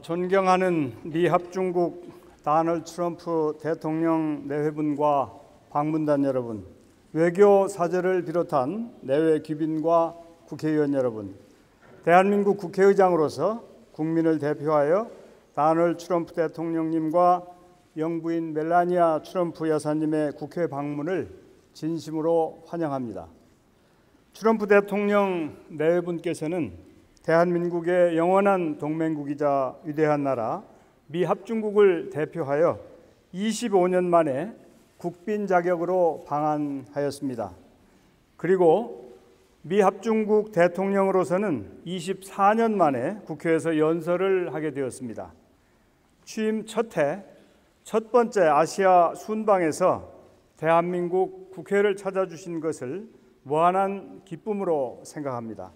존경하는 미 합중국 다널드 트럼프 대통령 내외분과 방문단 여러분, 외교 사절을 비롯한 내외 귀빈과 국회의원 여러분, 대한민국 국회의장으로서 국민을 대표하여 다널드 트럼프 대통령님과 영부인 멜라니아 트럼프 여사님의 국회 방문을 진심으로 환영합니다. 트럼프 대통령 내외분께서는 대한민국의 영원한 동맹국이자 위대한 나라 미 합중국을 대표하여 25년 만에 국빈 자격으로 방한하였습니다. 그리고 미 합중국 대통령으로서는 24년 만에 국회에서 연설을 하게 되었습니다. 취임 첫 해 첫 번째 아시아 순방에서 대한민국 국회를 찾아주신 것을 무한한 기쁨으로 생각합니다.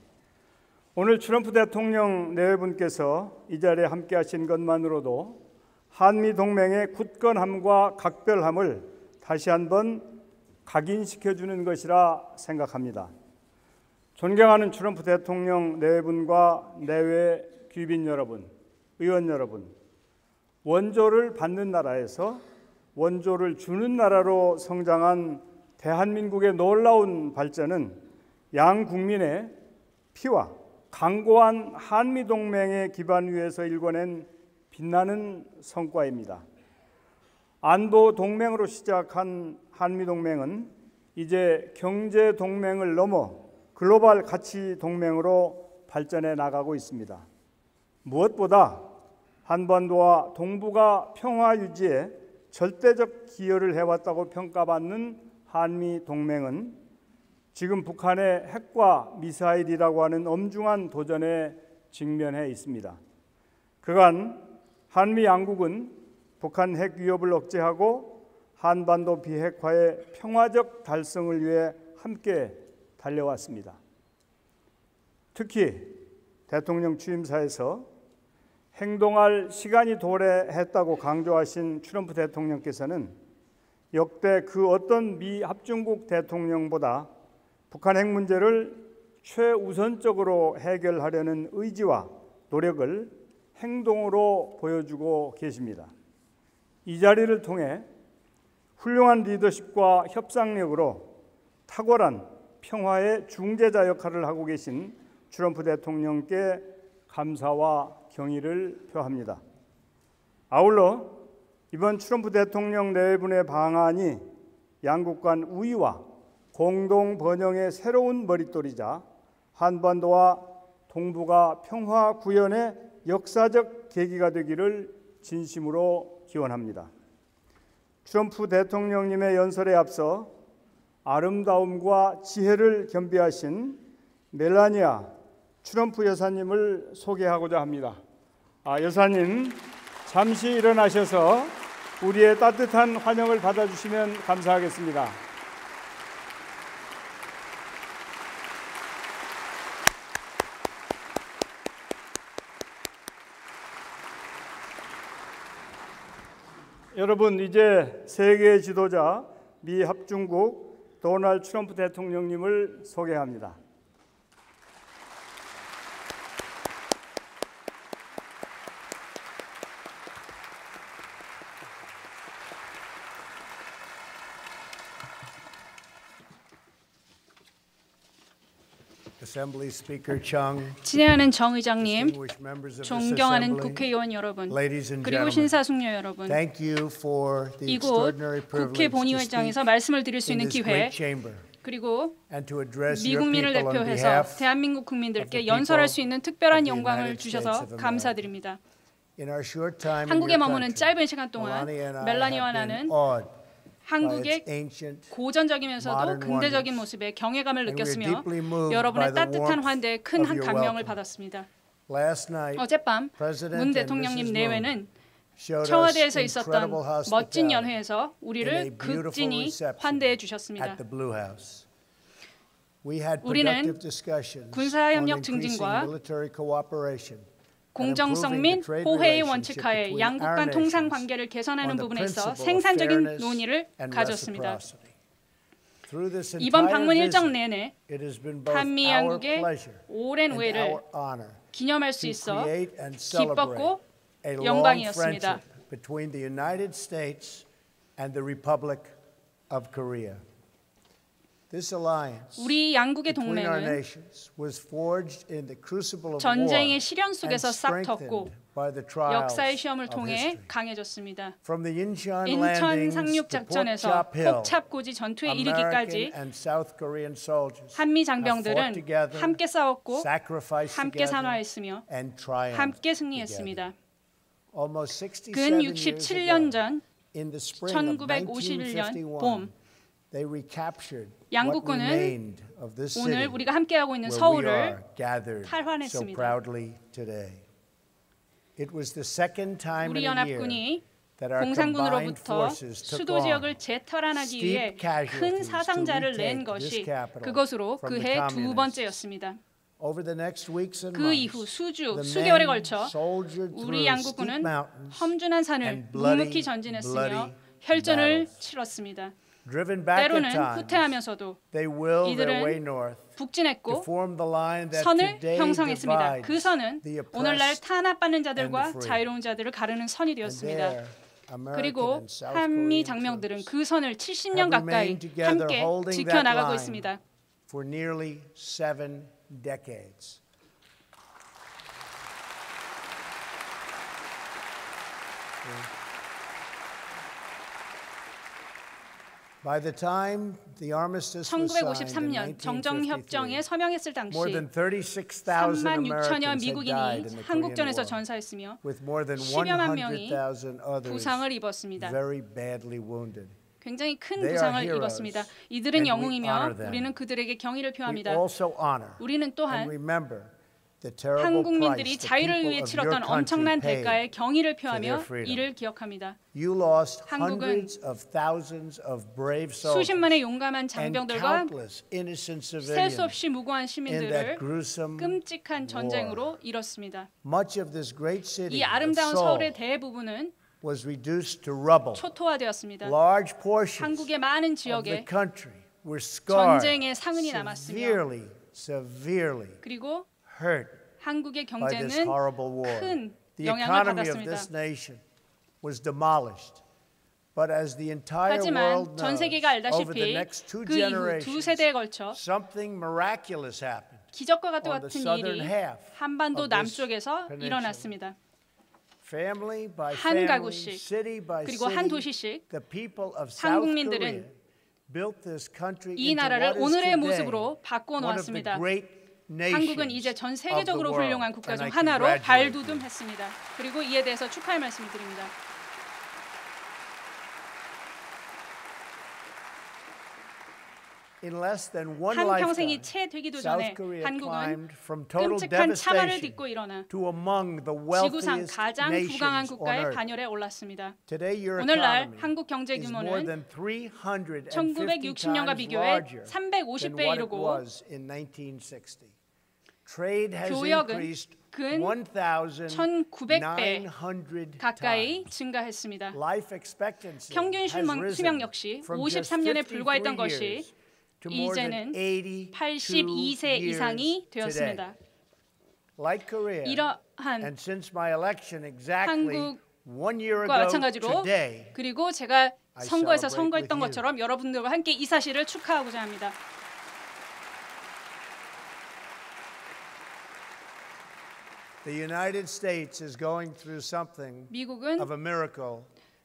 오늘 트럼프 대통령 내외분께서 이 자리에 함께 하신 것만으로도 한미 동맹의 굳건함과 각별함을 다시 한번 각인시켜주는 것이라 생각합니다. 존경하는 트럼프 대통령 내외분과 내외 귀빈 여러분, 의원 여러분, 원조를 받는 나라에서 원조를 주는 나라로 성장한 대한민국의 놀라운 발전은 양 국민의 피와 강고한 한미동맹의 기반 위에서 일궈낸 빛나는 성과입니다. 안보 동맹으로 시작한 한미동맹은 이제 경제 동맹을 넘어 글로벌 가치 동맹으로 발전해 나가고 있습니다. 무엇보다 한반도와 동북아 평화 유지에 절대적 기여를 해왔다고 평가받는 한미동맹은 지금 북한의 핵과 미사일이라고 하는 엄중한 도전에 직면해 있습니다. 그간 한미 양국은 북한 핵 위협을 억제하고 한반도 비핵화의 평화적 달성을 위해 함께 달려왔습니다. 특히 대통령 취임사에서 행동할 시간이 도래했다고 강조하신 트럼프 대통령께서는 역대 그 어떤 미 합중국 대통령보다 북한 핵 문제를 최우선적으로 해결하려는 의지와 노력을 행동으로 보여주고 계십니다. 이 자리를 통해 훌륭한 리더십과 협상력으로 탁월한 평화의 중재자 역할을 하고 계신 트럼프 대통령께 감사와 경의를 표합니다. 아울러 이번 트럼프 대통령 내외분의 방한이 양국 간 우위와 공동 번영의 새로운 머릿돌이자 한반도와 동북아 평화 구현의 역사적 계기가 되기를 진심으로 기원합니다. 트럼프 대통령님의 연설에 앞서 아름다움과 지혜를 겸비하신 멜라니아 트럼프 여사님을 소개하고자 합니다. 여사님, 잠시 일어나셔서 우리의 따뜻한 환영을 받아주시면 감사하겠습니다. 여러분, 이제 세계 지도자 미 합중국 도널드 트럼프 대통령님을 소개합니다. 진행하는 정 의장님, 존경하는 국회의원 여러분, 그리고 신사숙녀 여러분, 이곳 국회 본의회장에서 말씀을 드릴 수 있는 기회, 그리고 미국민을 대표해서 대한민국 국민들께 연설할 수 있는 특별한 영광을 주셔서 감사드립니다. 한국에 머무는 짧은 시간 동안 멜라니와 나는 한국의 고전적이면서도 근대적인 모습에 경외감을 느꼈으며 여러분의 따뜻한 환대에 큰 감명을 받았습니다. 어젯밤 문 대통령님 내외는 청와대에서 있었던 멋진 연회에서 우리를 극진히 환대해 주셨습니다. 우리는 군사협력 증진과 공정성 및 호혜의 원칙하에 양국 간 통상 관계를 개선하는 부분에서 생산적인 논의를 가졌습니다. 이번 방문 일정 내내 한미 양국의 오랜 우애를 기념할 수 있어 기뻤고 a long 영광이었습니다. friendship between the United States and the Republic of Korea. This alliance 우리 양국의 between our 동맹은 nations was forged in the crucible of war 전쟁의 시련 and 속에서 싹 텄고 strengthened by the trials 역사의 시험을 of 통해 history. 강해졌습니다. From the Incheon 인천 landings 상륙 to 작전에서 Pokchap Hill, 폭찹고지 전투에 American 이르기까지 and South Korean soldiers 한미 have fought 장병들은 together, 함께 싸웠고 sacrificed 함께 together, 산화했으며 and triumphed 함께 together. 승리했습니다. Almost 67 근 years 67년 ago, 전 in the spring of 1951년 1951, 봄 they recaptured what 양국군은 remained of this city 오늘 우리가 함께하고 있는 where we 서울을 are gathered so 탈환했습니다. proudly today. It was the second time 우리 in a year 연합군이 that our combined 공산군으로부터 forces took 수도 지역을 on 재탈환하기 steep 위해 큰 casualties 사상자를 to 낸 retake 것이 this capital 그것으로 from the 그해 두 communists. 번째였습니다. Over the next weeks and 그 months, 이후 수주, the 수개월에 men 걸쳐 soldiered 우리 through 양국군은 steep mountains 험준한 산을 and bloody, 묵묵히 전진했으며 bloody 혈전을 battles. 치렀습니다. Driven back at 때로는 times, 후퇴하면서도 they willed their way 이들은 north to 북진했고 form the line that 선을 today 형성했습니다. divides 그 선은 the 오늘날 oppressed 탄압받는 and 자들과 the free. 자유로운 자들을 가르는 선이 And 되었습니다. there, American 그리고 and South 한미 Korean 장병들은 troops 그 선을 70년 have 가까이 remained together 함께 holding that 지켜나가고 line 있습니다. for nearly 7 decades. By the time the armistice was signed in 1953년 정정협정에 1953, 서명했을 당시 more than 36,000 3만 6천여 Americans had died 미국인이 in the Korean 한국전에서 War, 전사했으며 with more than 10여만 명이 100,000 others 부상을 입었습니다. very badly wounded. 굉장히 큰 They are 부상을 heroes, 입었습니다. 이들은 and we honor 영웅이며 them. 우리는 그들에게 경의를 We 표합니다. also honor 우리는 and 또한 remember the terrible 한국민들이 price the 자유를 people 위해 of your 치렀던 country 엄청난 paid. 대가에 경의를 their 표하며 freedom. 이를 기억합니다. You lost 한국은 hundreds of thousands of brave 수십만의 soldiers 용감한 and 장병들과 countless innocent 셀 수 civilians 없이 무고한 in 시민들을 that gruesome 끔찍한 war. 전쟁으로 잃었습니다. Much of this great city 이 of 아름다운 Seoul 서울의 대부분은 was reduced to rubble. 초토화되었습니다. Large portions 한국의 많은 of the 지역에 country were scarred, 전쟁의 상흔이 남았으며 severely 그리고 hurt 한국의 by this 경제는 horrible war. 큰 The 영향을 economy of 받았습니다. this nation was demolished. But as the entire 하지만 world 전 knows, 세계가 over 알다시피 the next two 그 이후 두 세대에 generations, 걸쳐 something miraculous happened. 기적과 on the 같은 southern 일이 half 한반도 of this 남쪽에서 peninsula. 일어났습니다. Family by 한 family, 가구씩, city by 그리고 한 city, 도시씩 the people of South 한국민들은 Korea built this country 이 into 나라를 what is 오늘의 today 모습으로 바꾸어 one of the 놓았습니다. great 한국은 이제 전 nations 세계적으로 of the 훌륭한 world. 국가 And 중 I 하나로 congratulate you. 발돋움했습니다. 그리고 이에 대해서 축하의 말씀을 드립니다. In less than one 한 lifetime, 평생이 채 되기도 전에 South Korea 한국은 climbed from total 끔찍한 차마를 devastation 딛고 일어나 to among the 지구상 wealthiest 가장 부강한 nations on 국가의 earth. 반열에 올랐습니다. Today, your 오늘날 economy 한국 경제 is more 규모는 than 350 1960년과 times 비교해 larger than 350배 what it 이르고 was in 1960. Trade has 교역은 increased 근 1,900배 가까이 증가했습니다. Life expectancy 평균 has risen 수명 역시 from just 53년에 53 불과했던 것이 years to more than 이제는 82 82세 years 이상이 today. 되었습니다. Like Korea, 이러한 and since my election exactly 1 year 과 ago 마찬가지로 today, 그리고 제가 I 선거에서 celebrate 선거했던 with you. 것처럼 여러분들과 함께 이 사실을 축하하고자 합니다. the United States is going through something 미국은 of a miracle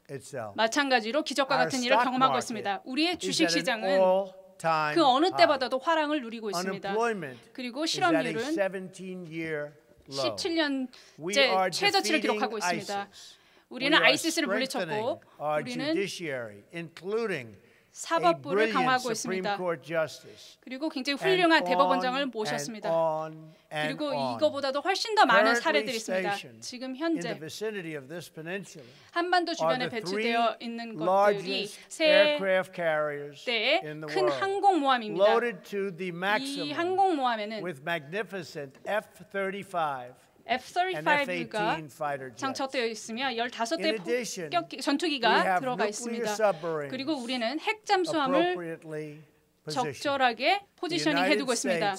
itself. 마찬가지로 기적과 Our 같은 일을 stock 경험하고 market 있습니다. 우리의 is 주식 at an 시장은 all-time 그 어느 high. 때보다도 화랑을 누리고 있습니다. Unemployment 그리고 is at a 실업률은 17-year low. 17년째 We are 최저치를 defeating 기록하고 있습니다. ISIS. 우리는 We are 아이시스를 strengthening 물리쳤고 our 우리는 judiciary, including a 사법부를 brilliant 강화하고 Supreme 있습니다. Court justice. 그리고 굉장히 And 훌륭한 on 대법원장을 and 모셨습니다. on and 그리고 on. 이거보다도 훨씬 더 많은 Currently 사례들이 있습니다. stationed 지금 in the 현재 vicinity of this peninsula 한반도 are 주변에 the three 배치되어 있는 것들이 largest 세 aircraft carriers 대의 in the 큰 world, 항공모함입니다. loaded to the 이 maximum 항공모함에는 with magnificent F-35 and F-35가 F-18 fighter jets. 장착되어 있으며 In 15대 addition, we 전투기가 have 들어가 nuclear 있습니다. submarines 그리고 우리는 핵잠수함을 appropriately 적절하게 포지셔닝 해두고 있습니다.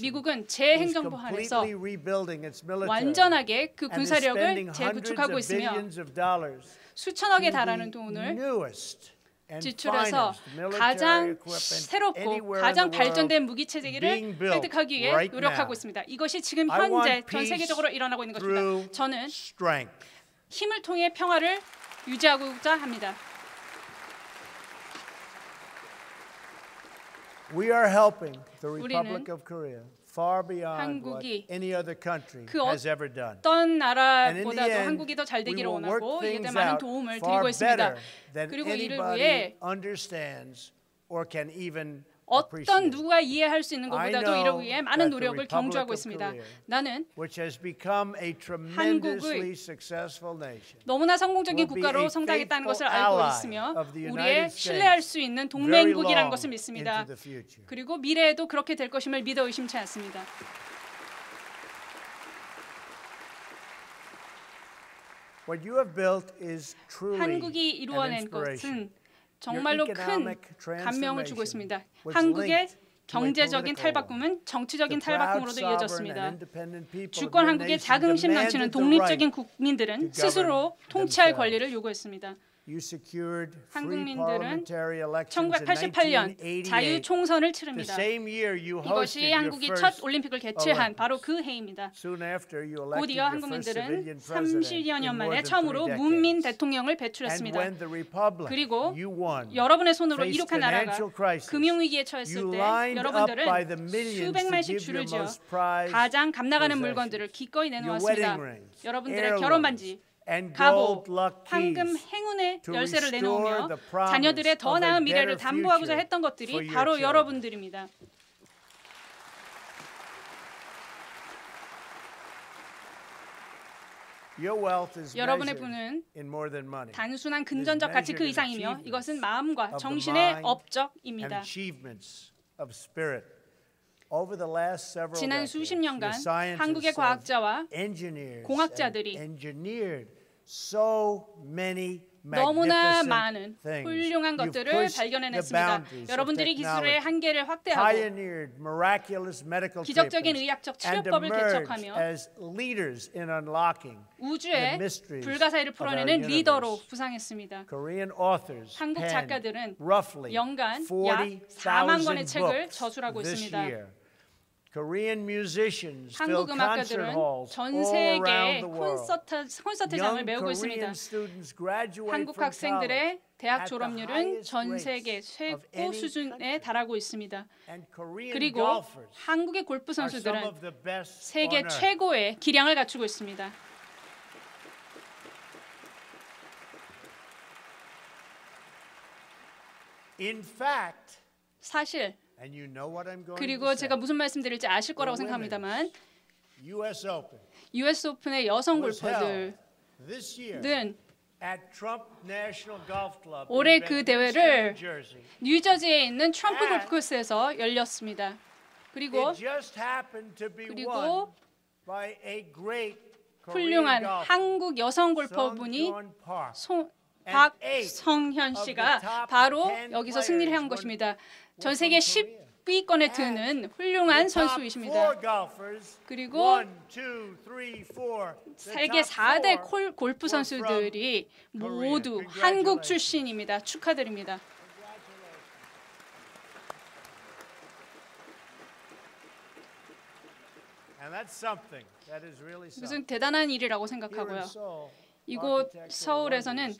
미국은 제 행정부 안에서 완전하게 그 군사력을 재구축하고 있으며 수천억에 달하는 돈을 지출해서 가장 새롭고 가장 발전된 무기 체계를 획득하기 위해 노력하고 있습니다. 이것이 지금 현재 전 세계적으로 일어나고 있는 것입니다. 저는 힘을 통해 평화를 유지하고자 합니다. We are helping the Republic of Korea far beyond what 한국이 any other country 그 has ever done. 어떤 나라보다도 And in the end, 한국이 더 잘 we 되기를 will work 원하고 이에 things 대한 많은 out 도움을 far 드리고 있습니다. better than 그리고 이를 anybody 위해 understands or can even 어떤 appreciate. 누가 이해할 수 있는 것보다도 I 이를 know 위해 많은 that the 노력을 Republic 경주하고 of 있습니다. Korea, 나는 which has become a tremendously successful nation, 너무나 성공적인 will be 국가로 a 성장했다는 것을 faithful 알고 ally 있으며 of the United 우리의 States 신뢰할 수 있는 very 동맹국이라는 long 것을 믿습니다. into the future. 그리고 미래에도 그렇게 될 것임을 믿어 의심치 않습니다. What you have built is truly 한국이 an 이루어낸 inspiration. 것은 정말로 큰 감명을 주고 있습니다. 한국의 경제적인 탈바꿈은 정치적인 탈바꿈으로도 이어졌습니다. 주권 한국의 자긍심 넘치는 독립적인 국민들은 스스로 통치할 권리를 요구했습니다. 한국민들은 1988년 자유 총선을 치릅니다. 이것이 한국이 첫 올림픽을 개최한 바로 그 해입니다. 곧이어 한국민들은 30여 년 만에 처음으로 문민 대통령을 배출했습니다. 그리고 여러분의 손으로 이룩한 나라가 금융위기에 처했을 때 여러분들은 수백만씩 줄을 지어 가장 값나가는 물건들을 기꺼이 내놓았습니다. 여러분들의 결혼반지, 가보, 황금, 행운의 열쇠를 내놓으며 자녀들의 더 나은 미래를 담보하고자 했던 것들이 바로 여러분들입니다. 여러분의 부는 단순한 금전적 가치 그 이상이며 이것은 마음과 정신의 업적입니다. 지난 수십 년간 한국의 과학자와 공학자들이 너무나 많은 훌륭한 것들을 발견해냈습니다. 여러분들이 기술의 한계를 확대하고 기적적인 의학적 치료법을 개척하며 우주의 불가사의를 풀어내는 리더로 부상했습니다. 한국 작가들은 연간 약 4만 권의 책을 저술하고 있습니다. 한국 음악가들은 전 세계의 콘서트장을 메우고 있습니다. 한국 학생들의 대학 졸업률은 전 세계 최고 수준에 달하고 있습니다. 그리고 한국의 골프 선수들은 세계 최고의 기량을 갖추고 있습니다. 사실 그리고 제가 무슨 말씀드릴지 아실 거라고 생각합니다만 US 오픈의 여성 골퍼들은 올해 그 대회를 뉴저지에 있는 트럼프 골프 코스에서 열렸습니다. 그리고 훌륭한 한국 여성 골퍼분이 박성현 씨가 바로 여기서 승리를 한 것입니다. 전 세계 10위권에 드는 훌륭한 선수이십니다. 그리고 세계 4대 골프 선수들이 모두 한국 출신입니다. 축하드립니다. 무슨 대단한 일이라고 생각하고요. 이곳 서울에서는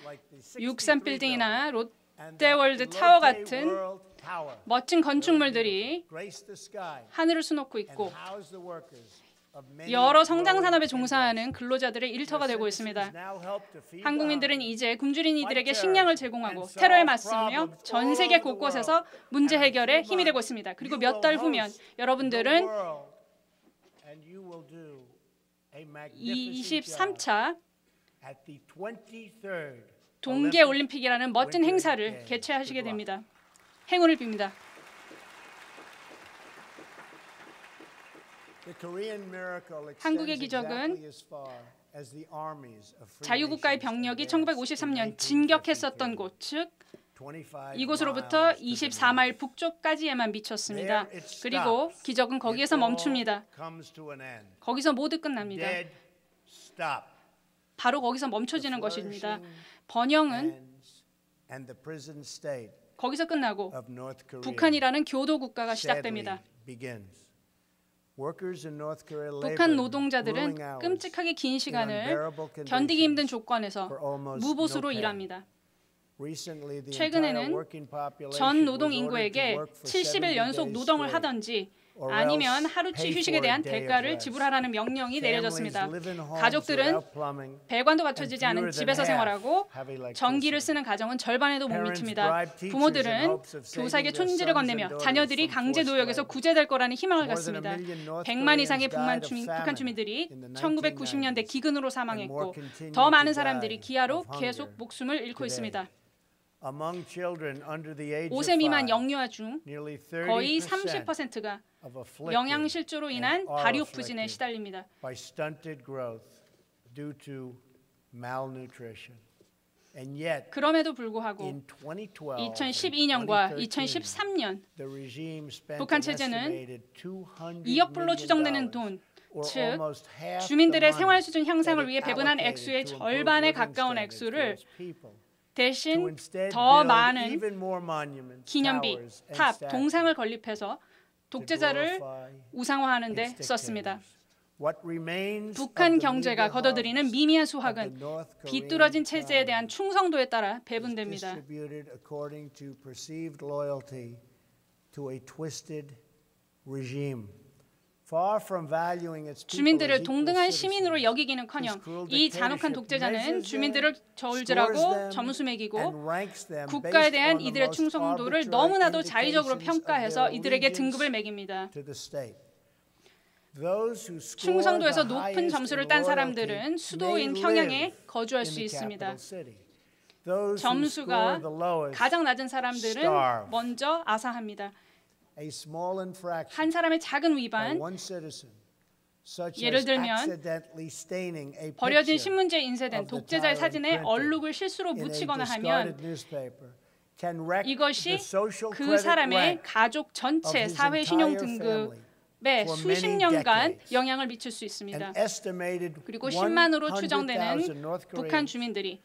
63빌딩이나 롯데월드 타워 같은 멋진 건축물들이 하늘을 수놓고 있고 여러 성장 산업에 종사하는 근로자들의 일터가 되고 있습니다. 한국민들은 이제 굶주린 이들에게 식량을 제공하고 테러에 맞서며 전 세계 곳곳에서 문제 해결에 힘이 되고 있습니다. 그리고 몇 달 후면 여러분들은 23차 동계올림픽이라는 멋진 행사를 개최하시게 됩니다. 행운을 빕니다. 한국의 기적은 자유국가의 병력이 1953년 진격했었던 곳, 즉 이곳으로부터 24마일 북쪽까지에만 미쳤습니다. 그리고 기적은 거기에서 멈춥니다. 거기서 모두 끝납니다. 바로 거기서 멈춰지는 것입니다. 번영은 거기서 끝나고 북한이라는 교도 국가가 시작됩니다. 북한 노동자들은 끔찍하게 긴 시간을 견디기 힘든 조건에서 무보수로 일합니다. 최근에는 전 노동 인구에게 70일 연속 노동을 하든지 아니면 하루치 휴식에 대한 대가를 지불하라는 명령이 내려졌습니다. 가족들은 배관도 갖춰지지 않은 집에서 생활하고 전기를 쓰는 가정은 절반에도 못 미칩니다. 부모들은 교사에게 촌지를 건네며 자녀들이 강제 노역에서 구제될 거라는 희망을 갖습니다. 100만 이상의 북한 주민들이 1990년대 기근으로 사망했고 더 많은 사람들이 기아로 계속 목숨을 잃고 있습니다. 5세 미만 영유아 중 거의 30%가 영양실조로 인한 발육 부진에 시달립니다. 그럼에도 불구하고 2012년과 2013년 북한 체제는 2억 불로 추정되는 돈, 즉 주민들의 생활 수준 향상을 위해 배분한 액수의 절반에 가까운 액수를 대신 더 많은 기념비, 탑, 동상을 건립해서 독재자를 우상화하는 데 썼습니다. 북한 경제가 거둬들이는 미미한 수확은 비뚤어진 체제에 대한 충성도에 따라 배분됩니다. 주민들을 동등한 시민으로 여기기는커녕 이 잔혹한 독재자는 주민들을 저울질하고 점수 매기고 국가에 대한 이들의 충성도를 너무나도 자의적으로 평가해서 이들에게 등급을 매깁니다. 충성도에서 높은 점수를 딴 사람들은 수도인 평양에 거주할 수 있습니다. 점수가 가장 낮은 사람들은 먼저 아사합니다. 한 사람의 작은 위반, 예를 들면 버려진 신문지에 인쇄된 독재자의 사진에 얼룩을 실수로 묻히거나 하면 이것이 그 사람의 가족 전체 사회 신용 등급에 수십 년간 영향을 미칠 수 있습니다. 그리고 10만으로 추정되는 북한 주민들이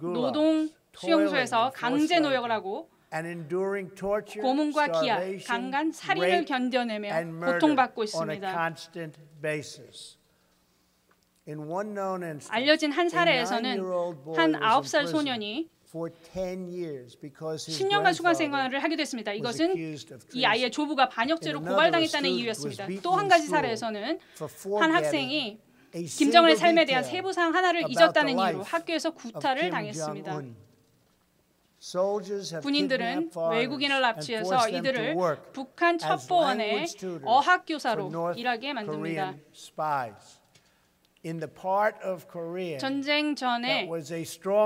노동 수용소에서 강제 노역을 하고 고문과 기아, 강간, 살인을 견뎌내며 고통받고 있습니다. 알려진 한 사례에서는 한 9살 소년이 10년간 수감 생활을 하게 됐습니다. 이것은 이 아이의 조부가 반역죄로 고발당했다는 이유였습니다. 또 한 가지 사례에서는 한 학생이 김정은의 삶에 대한 세부사항 하나를 잊었다는 이유로 학교에서 구타를 당했습니다. 군인들은 외국인을 납치해서 이들을 북한 첩보원의 어학교사로 일하게 만듭니다. 전쟁 전에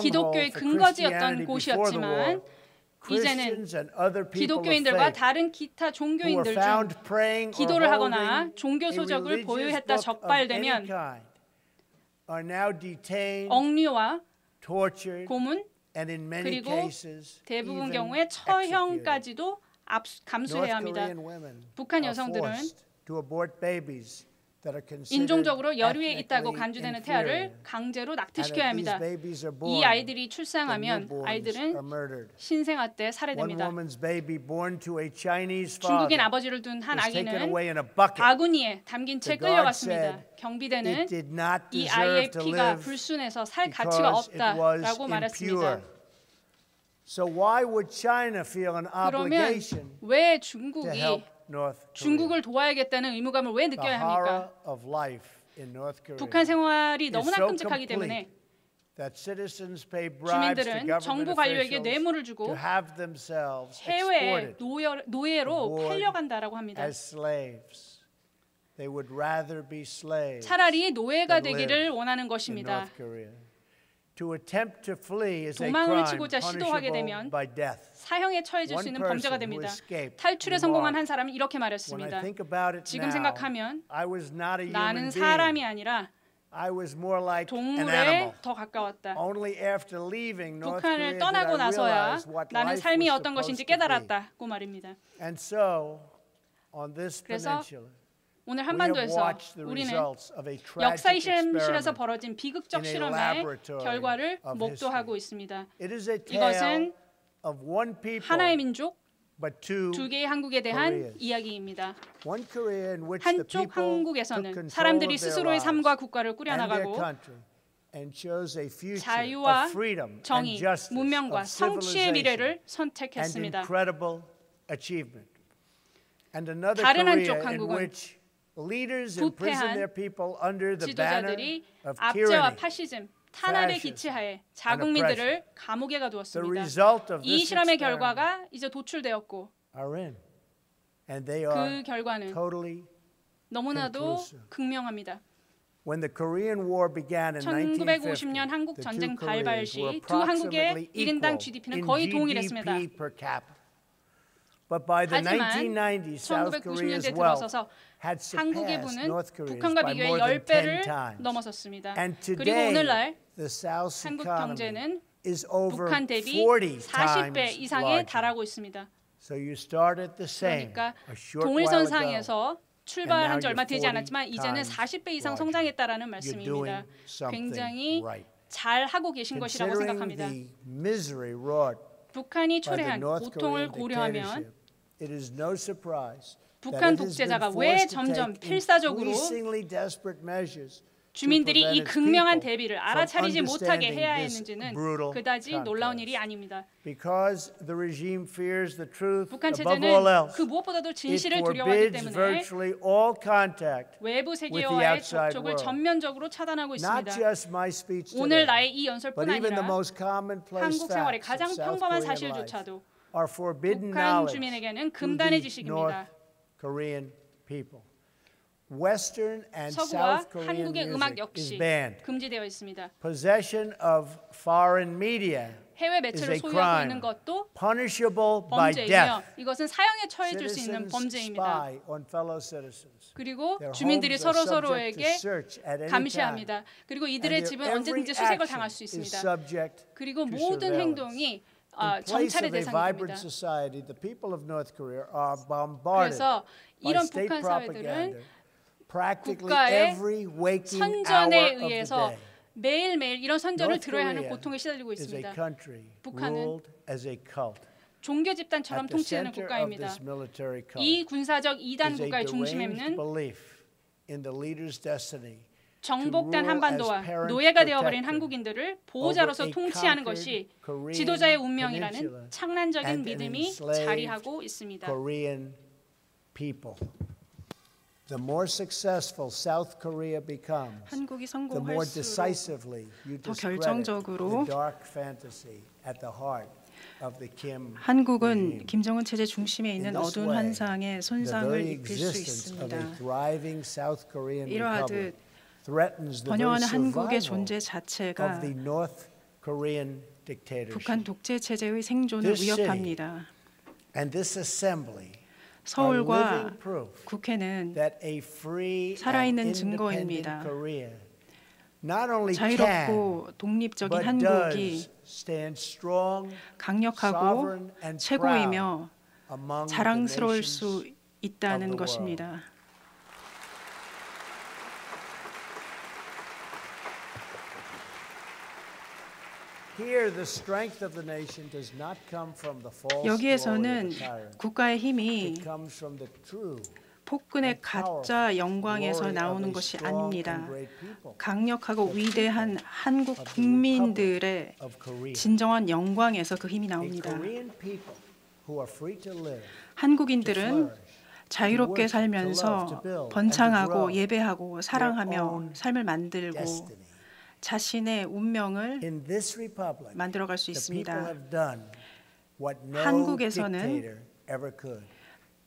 기독교의 근거지였던 곳이었지만 이제는 기독교인들과 다른 기타 종교인들 중 기도를 하거나 종교 소적을 보유했다 적발되면 억류와 고문 그리고 대부분 경우에 처형까지도 감수해야 합니다. 북한 여성들은 인종적으로 여류에 있다고 간주되는 태아를 강제로 낙태시켜야 합니다. 이 아이들이 출생하면 아이들은 신생아 때 살해됩니다. 중국인 아버지를 둔 한 아기는 바구니에 담긴 채 끌려갔습니다. 경비대는 이 아이의 피가 불순해서 살 가치가 없다라고 말했습니다. 그러면 왜 중국을 도와야겠다는 의무감을 왜 느껴야 합니까? 북한 생활이 너무나 끔찍하기 때문에 주민들은 정부 관료에게 뇌물을 주고 해외에 노예로 팔려간다라고 합니다. 차라리 노예가 되기를 원하는 것입니다. 도망을 치고자 시도하게 되면 사형에 처해질 수 있는 범죄가 됩니다. 탈출에 성공한 한 사람은 이렇게 말했습니다. 지금 생각하면 나는 사람이 아니라 I was more like an 동물에 animal. 더 가까웠다. Only after leaving North 북한을 Korea did I 떠나고 나서야 realize what 나는 life 삶이 was 어떤 것인지 supposed to be. 깨달았다고 말입니다. And so, on this 그래서 peninsula, 오늘 we have 한반도에서 watched the 우리는 results of a 역사의 tragic 실험실에서 experiment. 벌어진 비극적 in a 실험의 laboratory 결과를 of 목도하고 history. 있습니다. It is a tale 이것은 of one people, 하나의 민족, but two 두 개의 한국에 대한 Koreas. 이야기입니다. One Korea in which the 한쪽 people took 한국에서는 control 사람들이 of their 스스로의 lives 삶과 국가를 and their 꾸려나가고 country and chose a future 자유와 of freedom 정의, and justice, 문명과 of 성취의 미래를 civilization and 선택했습니다. incredible achievement. And another 다른 Korea 한쪽 in 한국은 which leaders imprison their people under the banner 지도자들이 of 압제와 tyranny. 파시즘, 탄압의 fascism, 기치하에 자국민들을 감옥에 The 가두었습니다. result of 이 this 실험의 experiment 결과가 이제 도출되었고 are in, and they 그 are 결과는 totally 너무나도 conclusive. 극명합니다. When the Korean War began in 1950년 1950, 한국 the 전쟁 two 발발 Koreas were 시 두 한국의 approximately 1인당 equal GDP는 in 거의 동일했습니다. GDP per capita. But by the 하지만 1990s, South Korea's 1990년대 wealth 들어서서 had 한국의 surpassed 부는 North Korea's 북한과 by 비교해 more than 10배를 10 times. 넘어섰습니다. And 그리고 today, 오늘날 the South's 한국 economy 경제는 is over 북한 대비 40 40배 times 이상에 larger. 달하고 있습니다. So you started the same 그러니까 a short while ago. 동일선상에서 출발한 지 And now 얼마 되지 you're 않았지만 40 이제는 times 40배 이상 larger. 성장했다라는 You're 말씀입니다. doing something 굉장히 right. 잘 하고 계신 것이라고 Considering 생각합니다. the misery wrought 북한이 by the 초래한 North 고통을 Korean 고려하면 dictatorship, it is no surprise 북한 that it has been 독재자가 왜 forced to 점점 take 필사적으로 increasingly desperate measures 주민들이 to 이 prevent its 극명한 people 대비를 from 알아차리지 못하게 understanding 해야 this 했는지는 brutal 그다지 놀라운 일이 contest. 아닙니다. Because the regime fears the truth 북한 above 체제는 all else, 그 무엇보다도 it 진실을 두려워하기 forbids 때문에 virtually all contact 외부 with the 세계와의 outside 접촉을 world. 전면적으로 차단하고 Not 있습니다. just my speech 오늘 today, 나의 이 연설뿐 but even the 아니라 most commonplace 한국 생활의 facts 가장 of South 평범한 Korean life 사실조차도 are forbidden 북한 knowledge 주민에게는 to 금단의 the 지식입니다. North Korean people. Western and 서구와 South Korean 한국의 음악 music is 역시 banned. 금지되어 있습니다. Possession of foreign media 해외 is 매체를 a 소유하고 있는 crime, 것도 punishable by 범죄이며 death. 이것은 사형에 처해질 수 있는 Citizens 범죄입니다. spy on fellow citizens. 그리고 Their 주민들이 homes are 서로 subject to 서로에게 search at any time. 감시합니다. 그리고 And 이들의 their 집은 every 언제든지 수색을 action 당할 수 is 있습니다. subject 그리고 to 모든 surveillance. 행동이 In place 정찰의 of a vibrant 대상입니다. society, the people of North Korea are bombarded 그래서 by 이런 state 북한 propaganda 사회들은 practically 국가의 every waking hour 선전에 of the 의해서 day. 매일매일 이런 선전을 North 들어야 하는 Korea 고통에 시달리고 is a 있습니다. country 북한은 ruled as a cult. 종교 집단처럼 At the 통치되는 center of 국가입니다. this military cult 이 군사적 이단 is a 국가의 deranged 중심에는 belief in the leader's destiny 정복된 to rule 한반도와 as parent 노예가 되어버린 protector 한국인들을 보호자로서 over a 통치하는 conquered 것이 Korean 지도자의 peninsula 운명이라는 창란적인 and an 믿음이 enslaved 자리하고 있습니다. Korean people. The more successful South Korea becomes, 한국이 the more 성공할수록 decisively you 더 discredit 결정적으로 the dark fantasy at the heart of the Kim 한국은 regime. 김정은 체제 중심에 In 있는 this 어두운 way, 환상에 the 손상을 very 입힐 수 existence of 있습니다. a thriving South Korean 이러하듯 republic threatens the very 번영하는 한국의 survival 존재 of 자체가 the North Korean dictatorship. 북한 독재 체제의 생존을 This city 위협합니다. And this assembly are 서울과 living proof 국회는 that a free and 살아있는 independent 증거입니다. Korea not only can 자유롭고 독립적인 but 한국이 does stand strong, 강력하고 sovereign and 최고이며 proud among the 자랑스러울 nations 수 of 있다는 the 것입니다. Here, the strength of the nation does not come from the false glory 여기에서는 of the tyrant. 국가의 힘이 It comes from the true 폭군의 가짜 영광에서 나오는 것이 아닙니다. 강력하고 위대한 한국 국민들의 of Korea. 진정한 영광에서 그 힘이 A 나옵니다. Korean people who are free to live, 한국인들은 자유롭게 살면서 번창하고 예배하고 사랑하며 삶을 만들고 destiny. 자신의 운명을 In this republic, 만들어갈 수 the people 있습니다. have done what no 한국에서는 dictator ever could.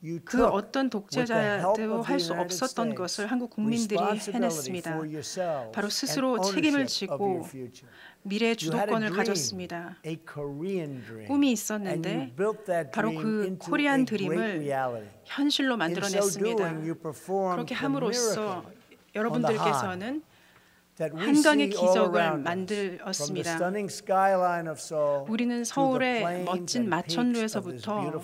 You 그 took, 어떤 with the help 독재자도 of 할 the 수 United 없었던 States, 것을 한국 국민들이 responsibility 해냈습니다. for yourselves 바로 and 스스로 책임을 ownership of 지고 your future. 미래의 You had a 주도권을 dream, 가졌습니다. a Korean dream, 꿈이 and 있었는데 you built that 바로 dream 그 into 코리안 a great 드림을 reality. 현실로 In so 만들어냈습니다. doing, you performed 그렇게 the 함으로써 miracle 여러분들께서는 한강의 기적을 만들었습니다. 우리는 서울의 멋진 마천루에서부터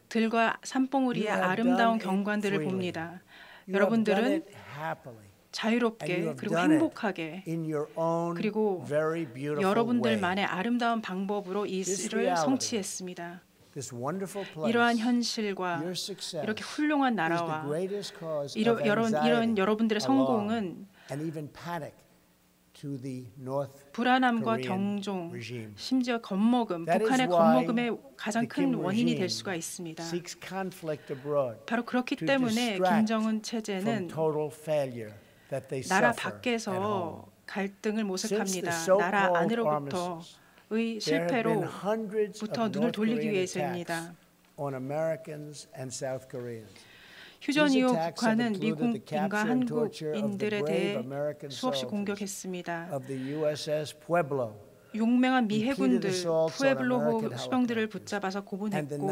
들과 산봉우리의 아름다운 경관들을 봅니다. 여러분들은 자유롭게 그리고 행복하게 그리고 여러분들만의 아름다운 방법으로 이 일을 성취했습니다. 이러한 현실과 이렇게 훌륭한 나라와 이런 여러분들의 성공은 불안함과 경종, 심지어 겁먹음, 북한의 겁먹음의 가장 큰 원인이 될 수가 있습니다. 바로 그렇기 때문에 김정은 체제는 나라 밖에서 갈등을 모색합니다. 나라 안으로부터의 실패로부터 눈을 돌리기 위해서입니다. 휴전 이후 북한은 미국인과 한국인들에 대해 수없이 공격했습니다. 용맹한 미 해군들 푸에블로호 수병들을 붙잡아서 고문했고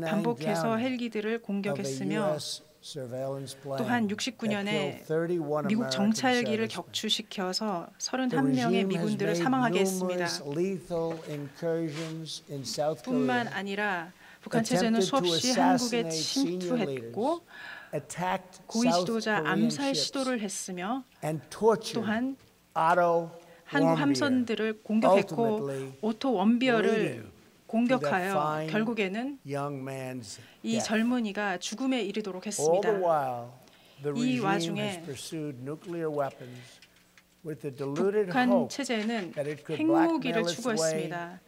반복해서 헬기들을 공격했으며 또한 69년에 미국 정찰기를 격추시켜서 31명의 미군들을 사망하게 했습니다. 뿐만 아니라 북한 체제는 수없이 한국에 침투했고 고위 지도자 암살 시도를 했으며 또한 한국 함선들을 공격했고 오토 원비어를 공격하여 결국에는 이 젊은이가 죽음에 이르도록 했습니다. 이 와중에 북한 체제는 핵무기를 추구했습니다.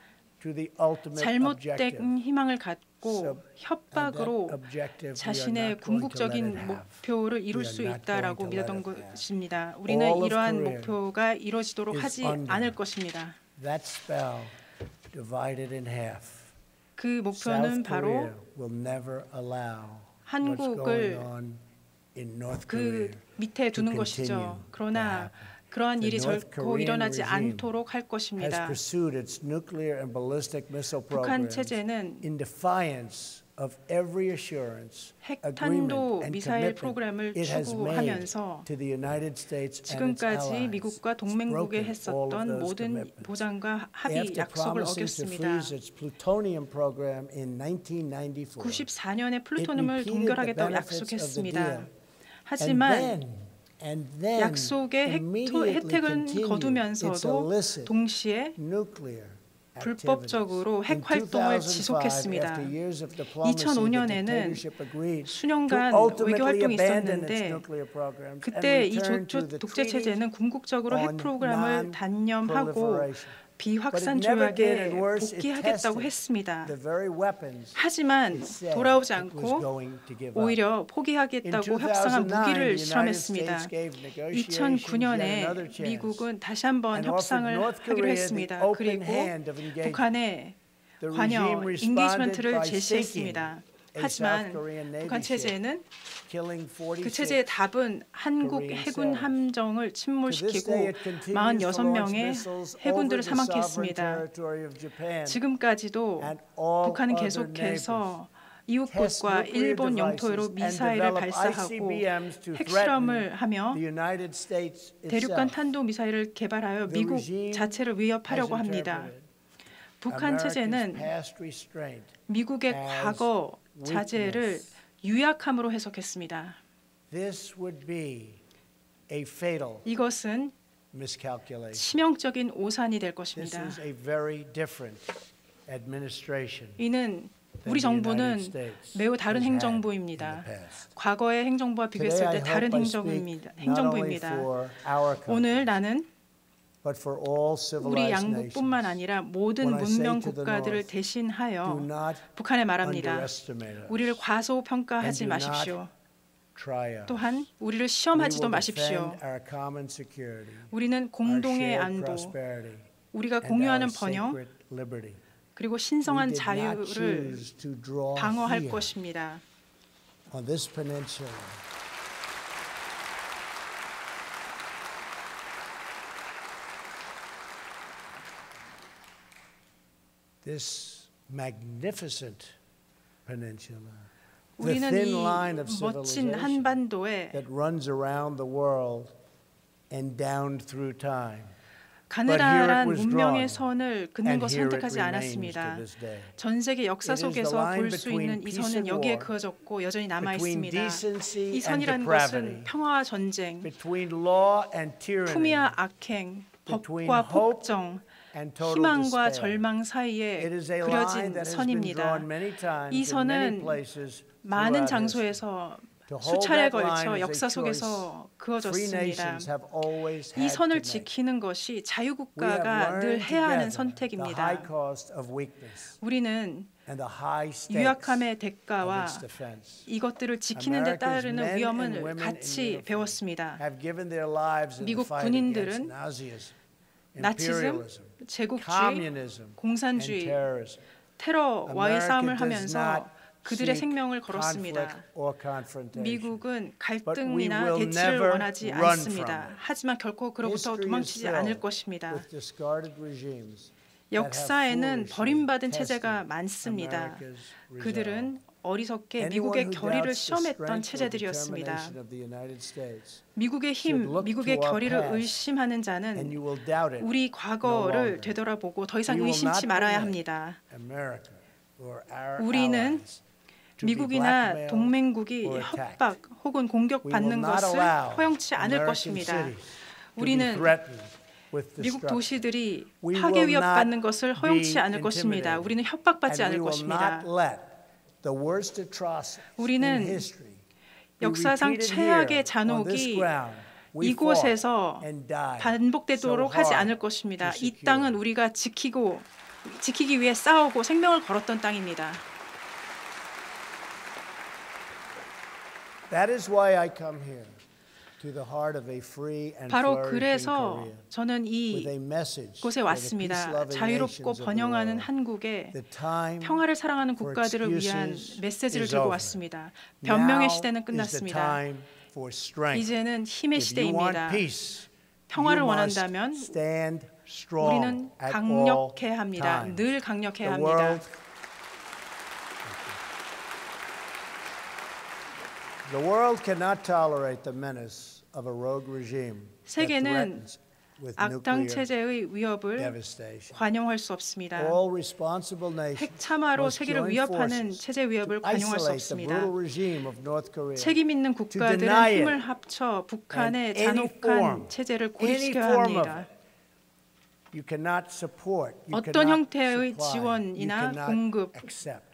잘못된 희망을 갖고 협박으로 자신의 궁극적인 목표를 이룰 수 있다라고 믿었던 것입니다. 우리는 이러한 목표가 이루어지도록 하지 않을 것입니다. 그 목표는 바로 한국을 그 밑에 두는 것이죠. 그러나 그러한 일이 결코 일어나지 않도록 할 것입니다. 북한 체제는 핵탄도 미사일 프로그램을 추구하면서 지금까지 미국과 동맹국에 했었던 모든 보장과 합의 약속을 어겼습니다. 94년에 플루토늄을 동결하겠다고 약속했습니다. 하지만 약속의 혜택은 거두면서도 동시에 불법적으로 핵 활동을 지속했습니다. 2005년에는 수년간 외교 활동이 있었는데 그때 이 독재 체제는 궁극적으로 핵 프로그램을 단념하고 비확산 조약에 복귀하겠다고 했습니다. 하지만 돌아오지 않고 오히려 포기하겠다고 협상한 무기를 실험했습니다. 2009년에 미국은 다시 한번 협상을 하기로 했습니다. 그리고 북한에 관여, 인게이지먼트를 제시했습니다. 하지만 북한 체제는 그 체제의 답은 한국 해군 함정을 침몰시키고 46명의 해군들을 사망케 했습니다. 지금까지도 북한은 계속해서 이웃국과 일본 영토로 미사일을 발사하고 핵실험을 하며 대륙간 탄도미사일을 개발하여 미국 자체를 위협하려고 합니다. 북한 체제는 미국의 과거 자제를 유약함으로 해석했습니다. 이것은 치명적인 오산이 될 것입니다. 이는 우리 정부는 매우 다른 행정부입니다. 과거의 행정부와 비교했을 때 다른 행정부입니다. 오늘 나는 우리 양국뿐만 아니라 모든 문명 국가들을 대신하여 북한에 말합니다. 우리를 과소평가하지 마십시오. 또한 우리를 시험하지도 마십시오. 우리는 공동의 안보, 우리가 공유하는 번영, 그리고 신성한 자유를 방어할 것입니다. This magnificent peninsula, 우리는 이 멋진 한반도에 that runs around the world and down through time. 가느다란 문명의 선을 긋는 것을 선택하지 않았습니다. 전 세계 역사 속에서 볼 수 있는 이 선은 여기에 그어졌고 여전히 남아 있습니다. 이 선이라는 것은 평화와 전쟁, 품위와 악행, 법과 폭정, 희망과 절망 사이에 그려진 선입니다. 이 선은 많은 장소에서 수차례에 걸쳐 역사 속에서 그어졌습니다. 이 선을 지키는 것이 자유국가가 늘 해야 하는 선택입니다. 우리는 유약함의 대가와 이것들을 지키는 데 따르는 위험을 같이 배웠습니다. 미국 군인들은 나치즘, 제국주의, 공산주의, 테러와의 싸움을 하면서 그들의 생명을 걸었습니다. 미국은 갈등이나 대치를 원하지 않습니다. 하지만 결코 그로부터 도망치지 않을 것입니다. 역사에는 버림받은 체제가 많습니다. 그들은 어리석게 미국의 결의를 시험했던 체제들이었습니다. 미국의 힘, 미국의 결의를 의심하는 자는 우리 과거를 되돌아보고 더 이상 의심치 말아야 합니다. 우리는 미국이나 동맹국이 협박 혹은 공격받는 것을 허용치 않을 것입니다. 우리는 미국 도시들이 파괴 위협받는 것을 허용치 않을 것입니다. 우리는 협박받지 않을 것입니다. 우리는 역사상 최악의 잔혹이 이곳에서 반복되도록 하지 않을 것입니다. 이 땅은 우리가 지키기 위해 싸우고 생명을 걸었던 땅입니다. 바로 그래서 저는 이곳에 왔습니다. 자유롭고 번영하는 한국에 평화를 사랑하는 국가들을 위한 메시지를 들고 왔습니다. 변명의 시대는 끝났습니다. 이제는 힘의 시대입니다. 평화를 원한다면 우리는 강력해야 합니다. 늘 강력해야 합니다. The world cannot tolerate the menace of a rogue regime that threatens with 악당 nuclear 체제의 위협을 devastation. 관용할 수 없습니다. All responsible nations 핵참화로 must 세계를 join 위협하는 forces 체제 위협을 to 관용할 수 isolate the 없습니다. brutal regime of North Korea. 책임 있는 국가들은 deny it 힘을 합쳐 북한의 and any 잔혹한 form, 체제를 any 고립시켜야 form of 합니다. it. You cannot support, you 어떤 cannot 형태의 supply, 지원이나 you cannot 공급, accept.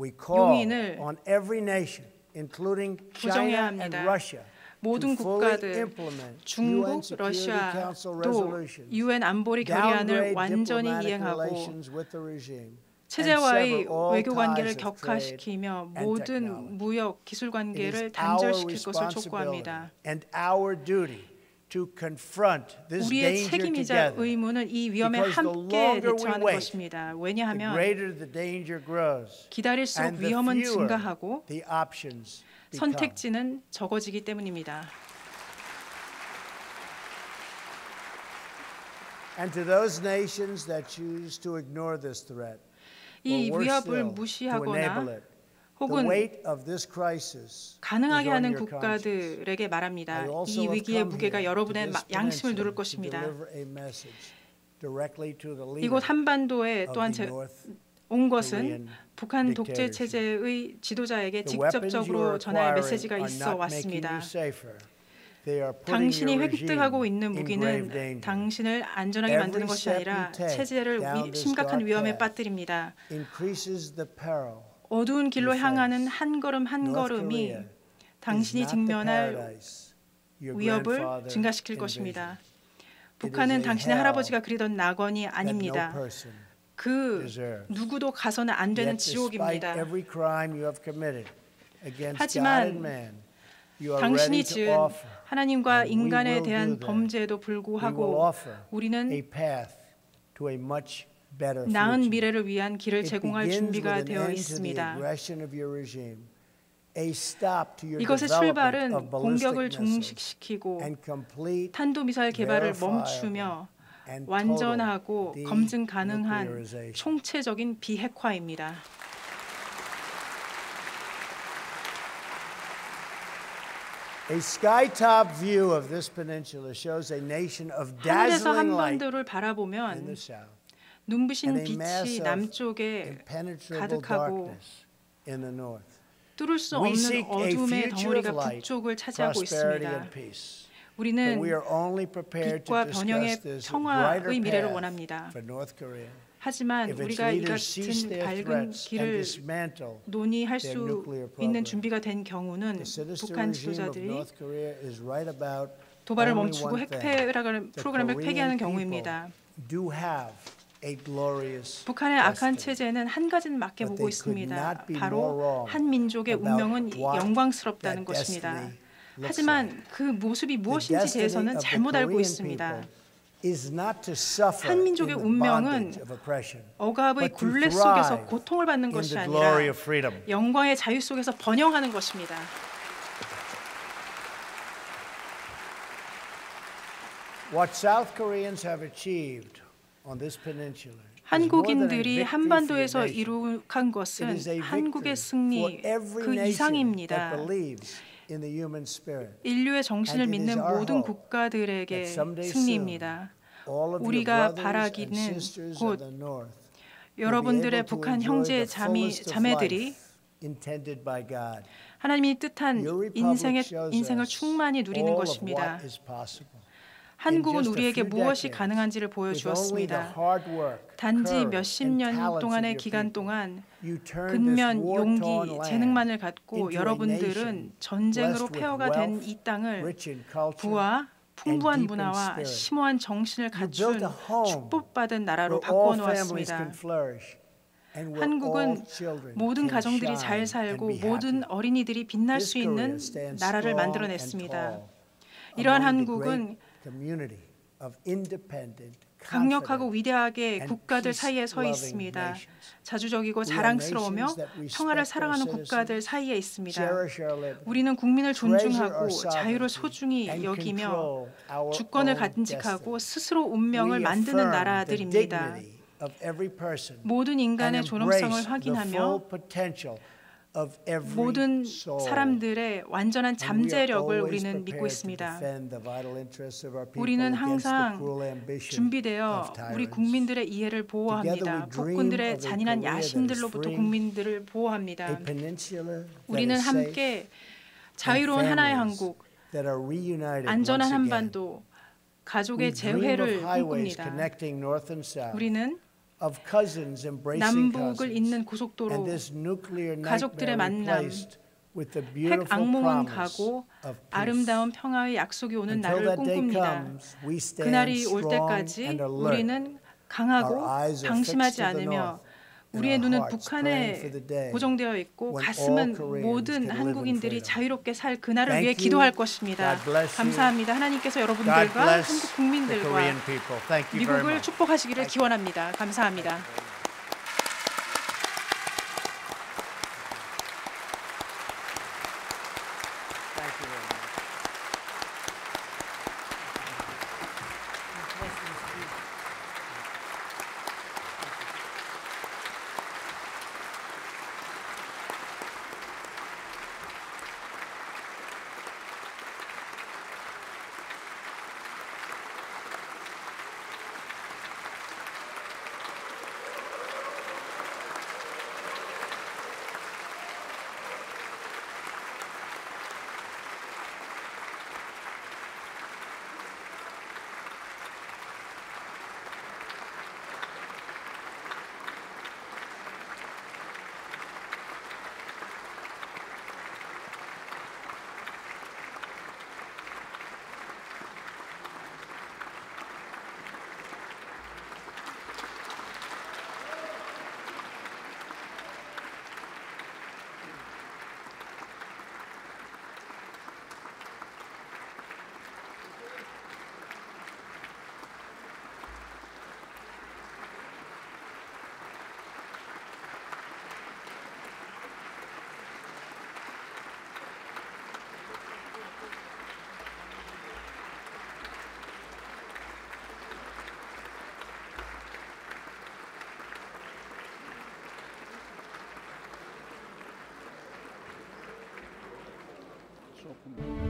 We call 용인을 on every nation, including 부정해야 China and 합니다. Russia, 모든 to fully 국가들, implement 중국, UN Security Council 러시아도 resolutions, 유엔 안보리 결의안을 downgrade 완전히 diplomatic 이행하고 relations with the regime, 체제와의 and sever all 외교 관계를 ties of trade 격화시키며 and 모든 technology. 무역 기술 It 관계를 is our 단절시킬 것을 responsibility 촉구합니다. and our duty to confront this 우리의 danger 책임이자 together. 의무는 이 위험에 Because the 함께 longer we 대처하는 wait, 것입니다. The 왜냐하면 greater the danger grows, 기다릴수록 and the 위험은 fewer 증가하고 the options become. 선택지는 적어지기 때문입니다. And to those nations that choose to ignore this threat, 이 or worse 위협을 still, to 무시하거나 enable it, the 혹은 weight of this crisis 가능하게 is on 하는 your conscience. 국가들에게 말합니다. I also 이 have 위기의 come 무게가 here 여러분의 to this 양심을 누를 peninsula 것입니다. to deliver a message directly to the leader 이곳 한반도에 of 또한 the North 온 Korean 것은 북한 독재 dictatorship. 체제의 지도자에게 The weapons you 직접적으로 are 전할 acquiring 메시지가 are 있어 not making 왔습니다. you safer. They are putting 당신이 your regime 획득하고 있는 in grave 무기는 danger. 당신을 안전하게 만드는 것이 아니라 체제를 심각한 위험에 빠뜨립니다. Increases the peril. 어두운 길로 향하는 한 걸음 한 North 걸음이 Korea 당신이 is not the 직면할 paradise your 위협을 grandfather 증가시킬 envisioned. 것입니다. is 북한은 a 당신의 hell 할아버지가 그리던 낙원이 that no 아닙니다. person 그 deserves. 누구도 가서는 안 되는 Yet despite 지옥입니다. every crime you have committed against God 하지만 and man, you are 당신이 ready to 지은 offer 하나님과 and we 인간에 will 대한 do that. 범죄에도 we will 불구하고 offer 우리는 a path to a much better 나은 future. 미래를 위한 길을 It 제공할 begins with 준비가 an 되어 end to the 있습니다. aggression of your regime, a stop to your 이것의 development 출발은 of 공격을 ballistic missiles, 종식시키고 and complete, 탄도미사일 개발을 verifiable, 멈추며 and 완전하고 total 검증 가능한 denuclearization. 총체적인 비핵화입니다. A sky-top view of this peninsula shows a nation of 하늘에서 dazzling light 한반도를 in the 바라보면 south 눈부신 and a mass 빛이 of 남쪽에 impenetrable 가득하고 darkness in the north. 뚫을 수 We 없는 seek a 어둠의 future 덩어리가 of light, 북쪽을 차지하고 prosperity 있습니다. and peace. But 우리는 we are only prepared to 빛과 discuss 번영의 this 평화의 brighter 미래를 path 원합니다. for North Korea 하지만 if its 우리가 이 leaders cease 같은 their 밝은 threats and 길을 dismantle 논의할 their 수 nuclear 있는 program. 준비가 된 경우는 The sinister 북한 regime of 지도자들이 North Korea is right about 도발을 only 멈추고 one thing. 핵폐라는 The 프로그램을 폐기하는 Korean 경우입니다. people do have a glorious 북한의 악한 destiny. 체제는 한 가지는 맞게 But 보고 they could 있습니다. not be more 바로 wrong 한 민족의 about 운명은 what 영광스럽다는 that 것입니다. destiny looks 하지만 like. 그 모습이 The 무엇인지에 destiny 대해서는 of the 잘못 알고 Korean 있습니다. people is not to suffer 한 in 민족의 the 운명은 bondage of oppression, 억압의 but to 굴레 속에서 thrive 고통을 받는 in 것이 the 아니라 glory of freedom. 영광의 자유 속에서 번영하는 것입니다. What South Koreans have achieved on this peninsula 한국인들이 한반도에서 이룩한 것은 it is a 한국의 victory 승리 for every 그 nation that 이상입니다. believes in the human spirit. 인류의 정신을 And it is 믿는 our 모든 hope 국가들에게 that someday 승리입니다. All of your 우리가 brothers and 바라기는 sisters 곧 of the north will be 여러분들의 able to 북한 enjoy 형제 the fullest of 자매들이 life intended by God. 하나님이 뜻한 Your republic 인생을 shows us 충만히 누리는 all of 것입니다. what is possible. 한국은 In just a 우리에게 few 무엇이 decades, 가능한지를 with only the 보여주었습니다. hard work, 단지 courage, 몇십 and 년 talents of 동안의 your 기간 people, 동안 you turned this 근면, war-torn 용기, land 재능만을 갖고 into a 여러분들은 nation 전쟁으로 blessed with 폐허가 된 wealth, 이 땅을 rich in culture, 부와 풍부한 and deep in 문화와 spirit. 심오한 정신을 You 갖춘 built a home 축복받은 나라로 where all 바꾸어 families 놓았습니다. can flourish. And where 한국은 all children 모든 can 가정들이 shine 잘 and 살고 be happy. 모든 어린이들이 빛날 This 수 있는 Korea stands 나라를 strong and 만들어냈습니다. tall 이러한 among the 한국은 great community of independent, 강력하고 confident, 위대하게 and 국가들 사이에 서 peace-loving 있습니다. nations. 자주적이고 We are 자랑스러우며 nations that respect 평화를 our 사랑하는 citizens, 국가들 사이에 있습니다. cherish our liberty, 우리는 국민을 treasure 존중하고 our 자유를 sovereignty, 소중히 and 여기며 control our 주권을 own 간직하고 destiny. 스스로 운명을 We 만드는 affirm the 나라들입니다. dignity of every person 모든 인간의 and 존엄성을 embrace the 확인하며 full potential of every 모든 soul. 사람들의 완전한 And we are 잠재력을 always 우리는 믿고 prepared to 있습니다. defend the vital interests of our people 우리는 against the 항상 cruel ambition 준비되어 of 우리 tyrants. 국민들의 이해를 Together 보호합니다. we dream 폭군들의 of a 잔인한 Korea that is 야심들로부터 free, 국민들을 A 보호합니다. peninsula that 우리는 is safe, 함께 자유로운 and 하나의 families 한국, that are reunited 안전한 once again. 한반도, We 가족의 dream of 재회를 highways 꿈꿉니다. connecting north and south, 우리는 of cousins embracing 남북을 cousins, 잇는 and 고속도로, this nuclear 가족들의 nightmare 만남, replaced with the 핵 beautiful 악몽은 promise 가고 of peace. 아름다운 평화의 약속이 오는 Until 날을 that day 꿈꿉니다. comes, we stand 그날이 올 strong 때까지 and alert. 우리는 강하고 Our eyes are 방심하지 fixed to the 않으며 north, and 우리의 our 눈은 hearts praying for 북한에 the day 고정되어 있고 when 가슴은 all Koreans 모든 can live in 한국인들이 freedom. 자유롭게 살 그날을 Thank 위해 you. 기도할 것입니다. God bless you. 감사합니다. 하나님께서 God 여러분들과 bless 한국 the 국민들과 Korean people. Thank you very 미국을 much. 축복하시기를 기원합니다. 감사합니다. Thank you very much. 조금.